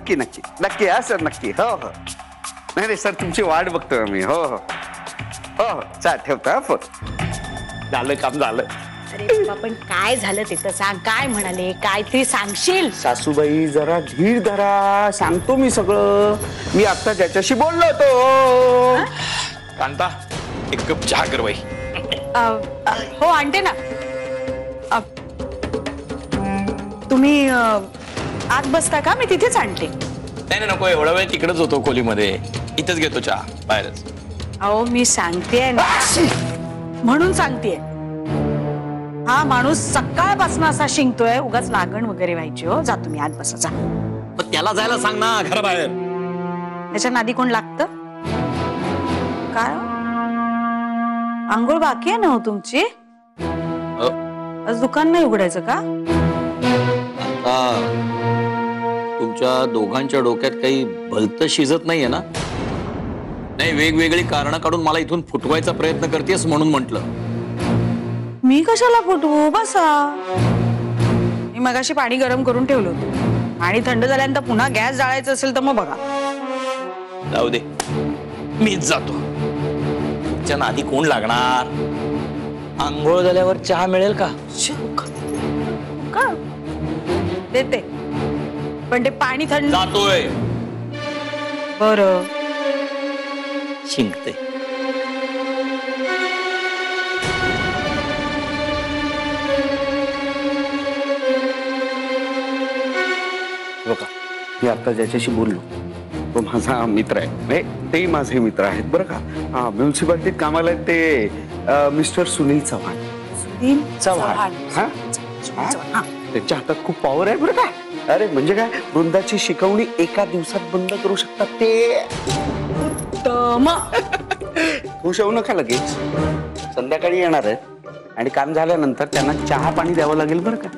नक्की नक्की नक्की हा सर नक्की हो हो नाही नाही सर तुमची वाट बघतोय मी हो हो हो हो चा ठेवतो हा फोन झालं काम झालं. अरे बाबा पण काय झालं ते तर सांग काय म्हणाले काय ते सांगशील. सासूबाई जरा धीर धरा सांगतो मी सगळं. मी आता त्याच्याशी बोललो होतो. कांता एक कप चहा कर बाई. हो आणते ना. तुम्ही आत बसता का मी तिथेच आणते. नाही नाही नको एवढा वेळ तिकडेच होतो खोलीमध्ये इथेच घेतो चहा बाहेरच. अहो मी सांगतेय ना म्हणून सांगतेय. हा माणूस सकाळपासून असा शिंकतोय उगाच लागण वगैरे व्हायची हो. जा तुम्ही आत बसा जा. पण त्याला जायला सांग ना घराबाहेर. त्याच्या नादी कोण लागतं काय आंघोळ बाकी आहे ना हो तुमची. आज दुकान नाही उघडायचं का. तुमच्या दोघांच्या डोक्यात काही भलतं शिजत नाहीये ना. नाही वेगवेगळी कारणं काढून मला इथून फुटवायचा प्रयत्न करतेस म्हणून म्हटलं. मी कशाला फुटवू बसा. मी मगाशी पाणी गरम करून ठेवलं होतं. पाणी थंड झाल्यानंतर पुन्हा गॅस जाळायचं असेल तर मग बघा. जाऊ दे मीच जातो. तुमच्या नादी कोण लागणार. आंघोळ झाल्यावर चहा मिळेल का. का देते पण ते पाणी थंड. जातोय. बरं शिंकते. बघा मी आता ज्याच्याशी बोललो तो माझा मित्र आहे. तेही माझे मित्र आहेत बरं का. हा म्युन्सिपालिटीत कामाला आहेत ते मिस्टर सुनील चव्हाण. चव्हाण हा त्यांच्या हातात खूप पॉवर आहे बरं का. अरे म्हणजे काय वृंदाची शिकवणी एका दिवसात बंद करू शकतात ते. खुश होऊ नका लगेच. संध्याकाळी येणार आहे आणि काम झाल्यानंतर त्यांना चहा पाणी द्यावं लागेल बरं का.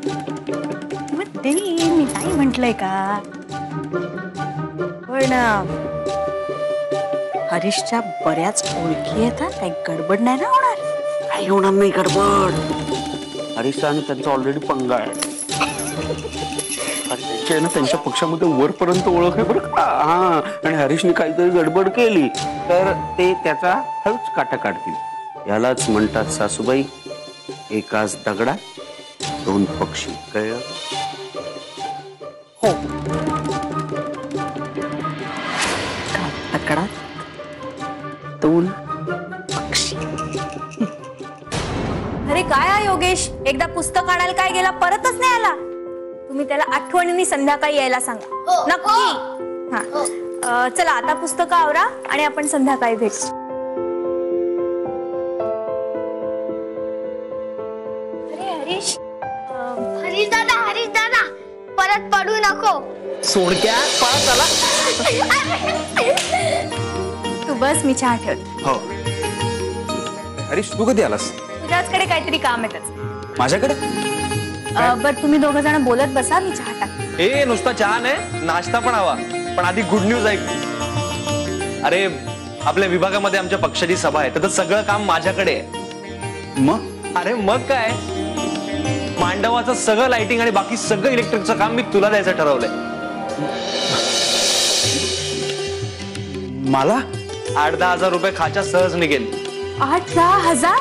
मी नाही म्हंटलय का पण हरीशच्या बऱ्याच ओळखी येतात. काही गडबड नाही ना होणार. काही होणार नाही गडबड. हरीश आणि त्यांचा ऑलरेडी पंगा आहे. त्यांच्या पक्षामध्ये वरपर्यंत ओळख आहे बरं का. हा आणि हरीशने काहीतरी गडबड केली तर ते त्याचा हळूच काटा काढतील. यालाच म्हणतात सासूबाई एकाच दगडात दोन पक्षी. कळलं हो. दगडात दोन पक्षी. अरे काय आहे योगेश एकदा पुस्तक आणायला काय गेला परतच नाही आला. तुम्ही त्याला आठवणीने संध्याकाळी यायला सांगा. नक्की. हा चला आता पुस्तक आवरा आणि आपण संध्याकाळी भेटू. अरे हरीश हरीश दादा परत पडू नको. सोडक्या पास आला. तू बस मी चहा ठेवते. हो हरीश तू कधी आलास. तुझ्याचकडे काहीतरी काम येतच माझ्याकडे. बर तुम्ही दोघ जण बोलत बसा मी चहा टाकते. ए नुसता चहा नाही नाश्ता पण हवा. पण आधी गुड न्यूज ऐक. अरे आपल्या विभागामध्ये आमच्या पक्षाची सभा आहे तर सगळं काम माझ्याकडे आहे. मग अरे मग काय मांडवाचं सगळं लाइटिंग आणि बाकी सगळं इलेक्ट्रिकचं काम मी तुला द्यायचं ठरवलंय. मला 8-10 हजार रुपये खाच्या सहज निघेल. 8-10 हजार.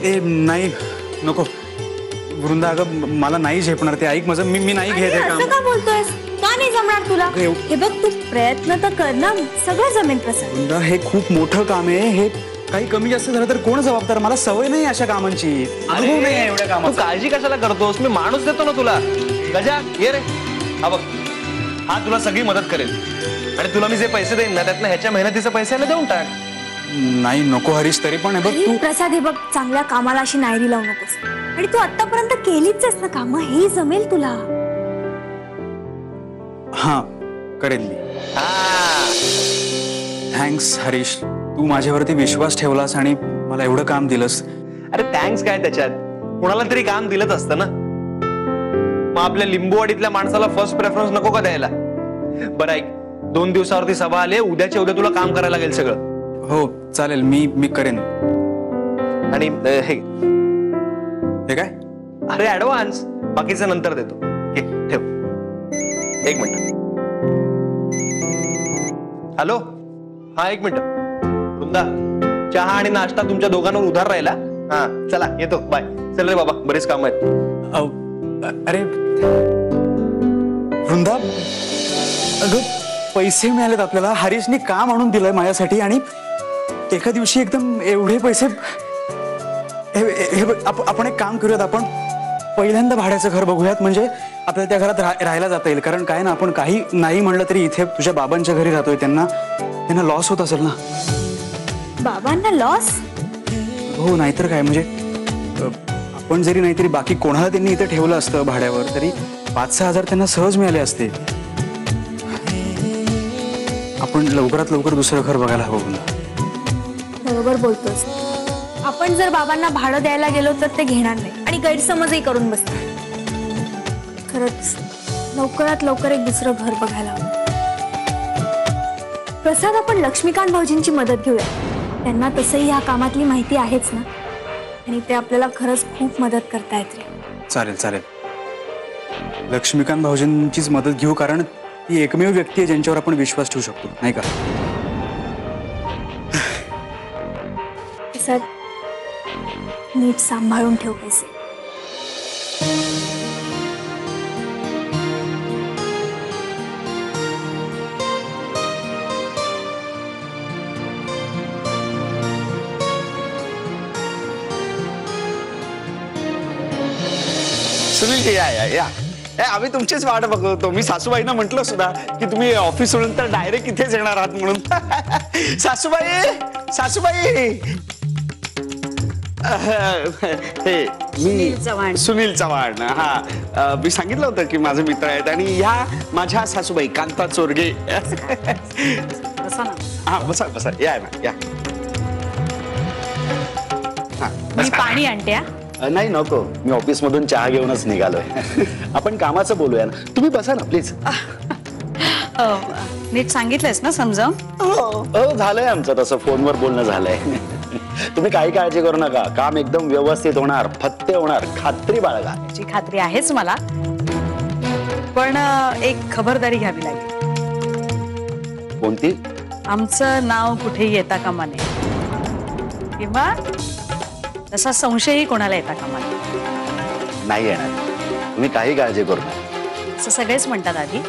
ए नाही नको वृंदा अगं मला नाही झेपणार ते. ऐक माझं मी नाही घेत हे काम. असं का बोलतोयस. का नाही जमणार तुला. हे बघ तू प्रयत्न तर कर ना सगळं जमेल. प्रसाद वृंदा हे खूप मोठं काम आहे. हे काही कमी जास्त झालं तर कोण जबाबदार. मला सवय नाही अशा कामांची. अनुभव नाही आहे एवढ्या तू कामाचा. काळजी कशाला करतोस. मी माणूस देतो ना तुला. गजा ये रे. हा बघ हा तुला सगळी मदत करेल आणि तुला मी जे पैसे देईन ना त्यातनं ह्याच्या मेहनतीचे पैसे देऊन टाक. नाही नको हरीश तरी पण बघ तू. प्रसाद हे बघ चांगल्या कामाला अशी नायरी लावू नकोस. आणि तू आतापर्यंत केलीच ना काम. हे जमेल तुला. हा करेन मी. थँक्स हरीश तू माझ्यावरती विश्वास ठेवलास आणि मला एवढं काम दिलंस. अरे थँक्स काय त्याच्यात. कोणाला तरी काम दिलंच असतं ना. मग आपल्या लिंबूवाडीतल्या माणसाला फर्स्ट प्रेफरन्स नको का द्यायला. बरं ऐक 2 दिवसावरती सभा आली. उद्याच्या उद्या तुला काम करायला लागेल सगळं. हो चालेल मी करेन. आणि हे काय अरे ऍडव्हान्स बाकीचं नंतर देतो. ठेव 1 मिनिट. हॅलो, हा एक मिनिट. वृंदा, चहा आणि नाश्ता तुमच्या दोघांवर उधार राहिला. हा चला येतो, बाय. चल रे बाबा, बरेच काम आहेत. अरे वृंदा, अगं पैसे मिळालेत आपल्याला. हरीशने काम आणून दिलंय माझ्यासाठी आणि एका दिवशी एकदम एवढे पैसे. हे बघ, आपण एक काम करूयात. आपण पहिल्यांदा भाड्याचं घर बघूयात, म्हणजे आपल्याला त्या घरात राहायला जाता येईल. कारण काय ना, आपण काही नाही म्हणलं तरी इथे तुझ्या बाबांच्या घरी राहतोय, त्यांना लॉस होत असेल ना. बाबांना लॉस? हो, नाहीतर काय. म्हणजे आपण जरी नाहीतरी बाकी कोणाला त्यांनी इथे ठेवलं असतं भाड्यावर, तरी 5-6 हजार त्यांना सहज मिळाले असते. आपण लवकरात लवकर दुसरं घर बघायला हवं. बरोबर बोलतोस. आपण जर बाबांना भाडं द्यायला गेलो तर ते घेणार नाही आणि गैरसमजही करून बसतात. खरंच लवकरात लवकर एक दुसरं घर बघायला हवं. प्रसाद, आपण लक्ष्मीकांत भाऊजींची मदत घेऊया. त्यांना तसंही ह्या कामातली माहिती आहेच ना, आणि ते आपल्याला खरंच खूप मदत करतायत रे. चालेल चालेल, लक्ष्मीकांत भाऊजींचीच मदत घेऊ. कारण ती एकमेव व्यक्ती आहे ज्यांच्यावर आपण विश्वास ठेवू शकतो, नाही का? प्रसाद, नीट सांभाळून ठेव पैसे. सुनील, या आम्ही तुमचीच वाट बघतो. मी सासूबाईंना म्हटलं सुद्धा की तुम्ही ऑफिस सोडून तर डायरेक्ट इथेच येणार आहात म्हणून. सासूबाई हे मी सुनील चव्हाण. हा, मी सांगितलं होतं की माझे मित्र आहेत आणि ह्या माझ्या सासूबाई कांता चोरगे. हा, बसा बसा, या ना, या. मी पाणी आणते. नाही नको, मी ऑफिस मधून चहा घेऊनच निघालोय. आपण कामाचं बोलूया ना. तुम्ही बसा ना प्लीज. नीट सांगितलंयस ना समजावून? हो, झालंय आमचं तसं, फोनवर बोलणं झालंय. तुम्ही काही काळजी करू नका. काम एकदम व्यवस्थित होणार, फत्ते होणार, खात्री बाळगा. याची खात्री आहेच मला, पण एक खबरदारी घ्यावी लागेल. कोणती? आमचं नाव कुठेही येता कामा नये, किंवा तसा संशयही कोणाला येता कामा नये. नाही येणार, तुम्ही काही काळजी करू नका. असं सगळेच म्हणतात. आधी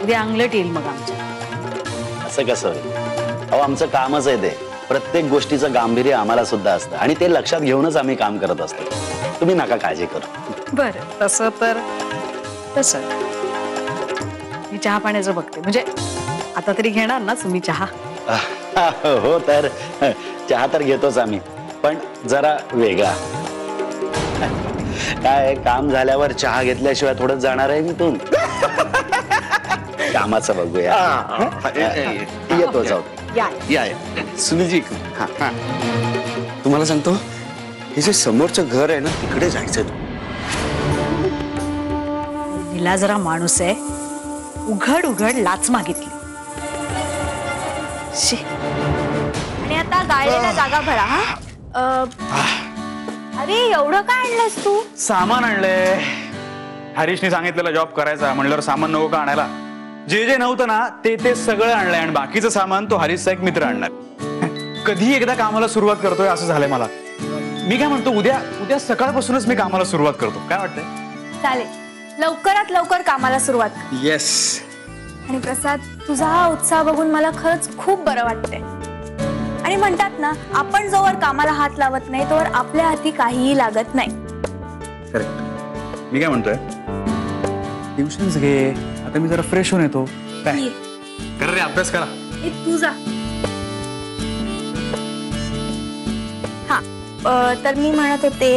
उद्या अंगलट येईल मग आमच्या. असं कसं होईल? अहो, आमचं कामच आहे ते. प्रत्येक गोष्टीचं गांभीर्य आम्हाला सुद्धा असतं आणि ते लक्षात घेऊनच आम्ही काम करत असतो. तुम्ही नका काळजी करू. बरं, तसं तर तसं मी चहा पाण्याचं बघते. म्हणजे आता तरी घेणार ना तुम्ही चहा? हो, तर चहा तर घेतोच आम्ही, पण जरा वेगळा. काय, काम झाल्यावर चहा घेतल्याशिवाय थोडं जाणार आहे मी तू. कामाचं बघूया. येतो, जाऊ. या सुनीलजी. तुम्हाला सांगतो, हे जे समोरचं घर आहे ना, तिकडे जायचं. हिला जरा माणूस आहे, उघड उघड लाच मागितली. आणि आता गाळलेल्या जागा भरा. हा, अरे एवढं काय आणलंस तू? सामान आणलंय. हरीशने सांगितलेला जॉब करायचा म्हणल्यावर सामान नको का आणायला? जे जे नव्हतं ना ते सगळं आणलंय आणि बाकीचं सामान तो हरीशचा एक मित्र आणणार. कधी एकदा कामाला सुरुवात करतोय असं झालंय मला. मी काय म्हणतो, उद्या सकाळपासूनच मी कामाला सुरुवात करतो. काय वाटतंय? चालेल, लवकरात लवकर कामाला सुरुवात कर. येस. आणि प्रसाद, तुझा हा उत्साह बघून मला खरंच खूप बरं वाटतंय. आणि म्हणतात ना, आपण जोवर कामाला हात लावत नाही तोवर आपल्या हाती काहीही लागत नाही. करेक्ट. मी काय म्हणतोय, ट्युशन्स घे. आता मी जरा फ्रेश होऊन येतो. काय कर रे, अभ्यास करा. तू जा. हा, तर मी म्हणत होते,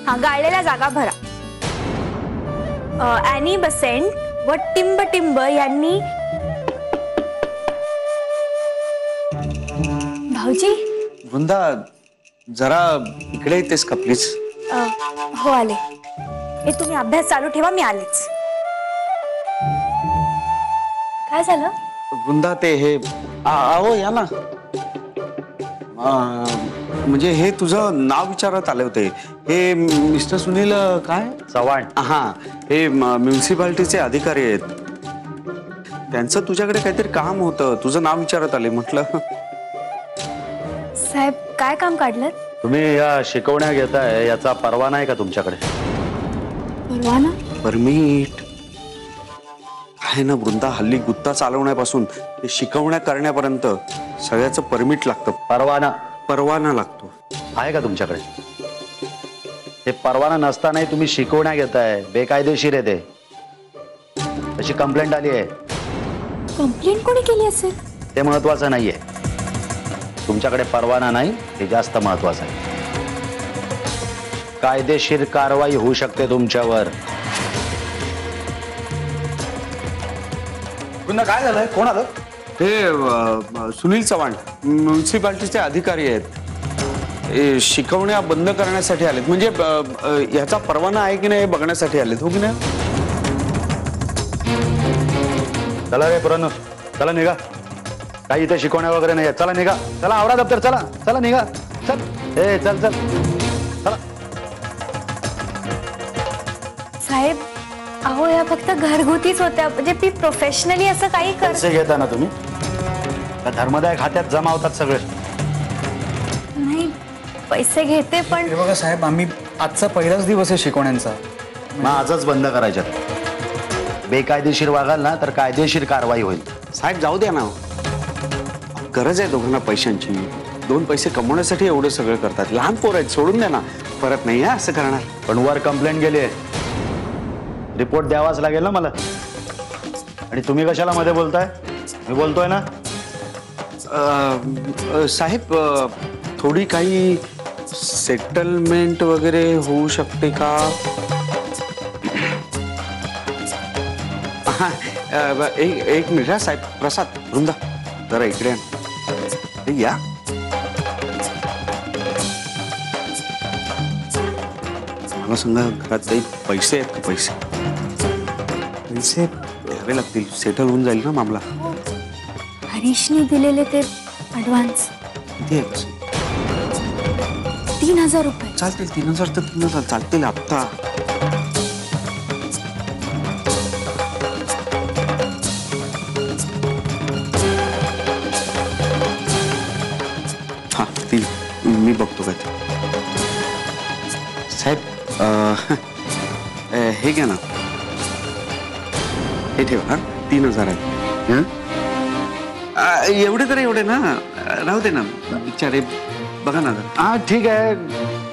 हा, गाळलेल्या जागा भरा. ॲनी बसेंट व टिंब टिंब यांनी. भाऊजी. वृंदा, जरा इकडे येतेस का प्लीज? हो, आले. हे तुम्ही अभ्यास चालू ठेवा, मी आलेच. काय झालं? वृंदा, ते हे अहो या ना. म्हणजे हे तुझं नाव विचारत आले होते. हे मिस्टर सुनील काय चव्हाण. हा, हे म्युन्सिपाल्टीचे अधिकारी आहेत. त्यांचं तुझ्याकडे काहीतरी काम होतं, तुझं नाव विचारत आले, म्हटलं साहेब काय काम काढलं? तुम्ही या शिकवण्या घेताय याचा परवाना आहे का तुमच्याकडे? परवाना? परमिट आहे ना वृंदा, हल्ली गुत्ता चालवण्यापासून ते शिकवण्या करण्यापर्यंत सगळ्याचं परमिट लागतं. परवाना परवाना लागतो. आहे का तुमच्याकडे? हे परवाना नसतानाही तुम्ही शिकवण्या घेताय, बेकायदेशीर आहे ते. अशी कंप्लेंट आली आहे. कंप्लेंट कोणी केली असेल? ते महत्वाचं नाहीये, तुमच्याकडे परवाना नाही हे जास्त महत्वाचं आहे. कायदेशीर कारवाई होऊ शकते तुमच्यावर. वृंदा काय झालंय? कोण आलं? ते सुनील चव्हाण म्युन्सिपाल्टीचे अधिकारी आहेत. शिकवण्या बंद करण्यासाठी आलेत, म्हणजे याचा परवाना आहे की नाही हे बघण्यासाठी आलेत, हो की नाही? चला रे पुराण, चला निघा. काही इथे शिकवण्या वगैरे नाही, चला निघा. चला आवरा दप्तर, चला चला निघा. चल ए चल चल चला. साहेब अहो या फक्त घरगुतीच होत्या, म्हणजे मी प्रोफेशनली असं काही कर. पैसे घेता ना तुम्ही? त्या धर्मदाय खात्यात जमा होतात सगळे. नाही पैसे घेते पण हे बघा साहेब, आम्ही आजचा पहिलाच दिवस आहे शिकवण्यांचा. मग आजच बंद करायच्यात. बेकायदेशीर वागाल ना तर कायदेशीर कारवाई होईल. साहेब जाऊ द्या ना, गरज आहे दोघांना पैशांची. 2 पैसे कमवण्यासाठी एवढं सगळं करतात. लहान पोर आहेत, सोडून द्या ना. परत नाही असं करणार. पण वर कंप्लेंट गेली आहे, रिपोर्ट द्यावाच लागेल ना मला. आणि तुम्ही कशाला मध्ये बोलताय? मी बोलतोय ना. साहेब थोडी काही सेटलमेंट वगैरे होऊ शकते का? एक मिनिट हा साहेब. प्रसाद, वृंदा जरा इकडे या. मला सांगा, घरात काही पैसे आहेत का? पैसे पैसे द्यावे लागतील, सेटल होऊन जाईल ना मामला. हरीशने दिलेले ते ऍडव्हान्स किती आहे पैसे? 3000 रुपये. चालतील. 3000 तर 3000 चालतील आत्ता. हा ती मी बघतो काय ते. साहेब हे घ्या ना, हे ठेवा. हा 3000 आहे. एवढे तर एवढे ना, राहू दे ना बिचारे. बघा ना. हा ठीक आहे,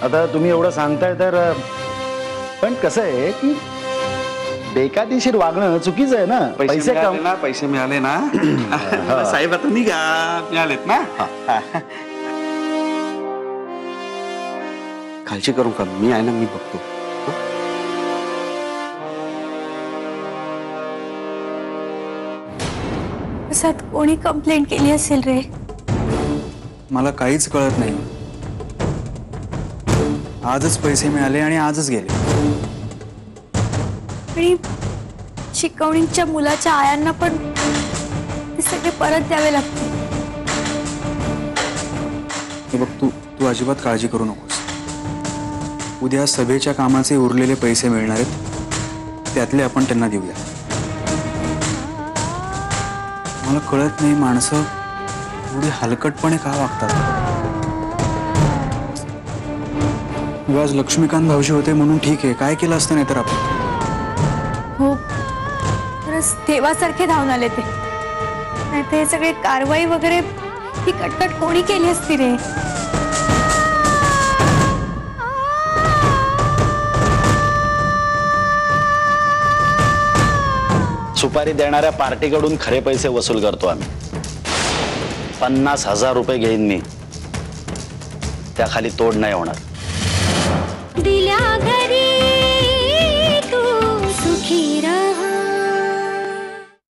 आता तुम्ही एवढं सांगताय तर. पण कसं आहे की बेकायदेशीर वागणं चुकीचं आहे ना. पैसे मिळाले ना, पैसे मिळाले ना. साहेब आता निघा, मिळालेत ना. काळजी करू का? मी आहे ना, मी बघतो. प्रसाद कोणी कंप्लेंट केली असेल रे? मला काहीच कळत नाही. आजच पैसे मिळाले आणि आजच गेले. आणि शिकवणीच्या मुलाच्या आयांना पण ते सगळे परत द्यावे लागते. हे बघ, तू अजिबात काळजी करू नकोस. उद्या सभेच्या कामाचे उरलेले पैसे मिळणार आहेत, त्यातले आपण त्यांना देऊया. मला कळत नाही माणसं एवढी हलकटपणे का वागतात. आज लक्ष्मीकांत भाऊजी होते म्हणून ठीक आहे, काय केलं असतं नाही तर आपण. हो खरंच देवासारखे धावून आले ते. नाही ते सगळे कारवाई वगैरे ही कटकट कोणी केली असती रे? सुपारी देणाऱ्या पार्टीकडून खरे पैसे वसूल करतो आम्ही. 50,000 रुपये घेईन मी, त्याखाली तोड नाही होणार. दिल्या घरी तू सुखी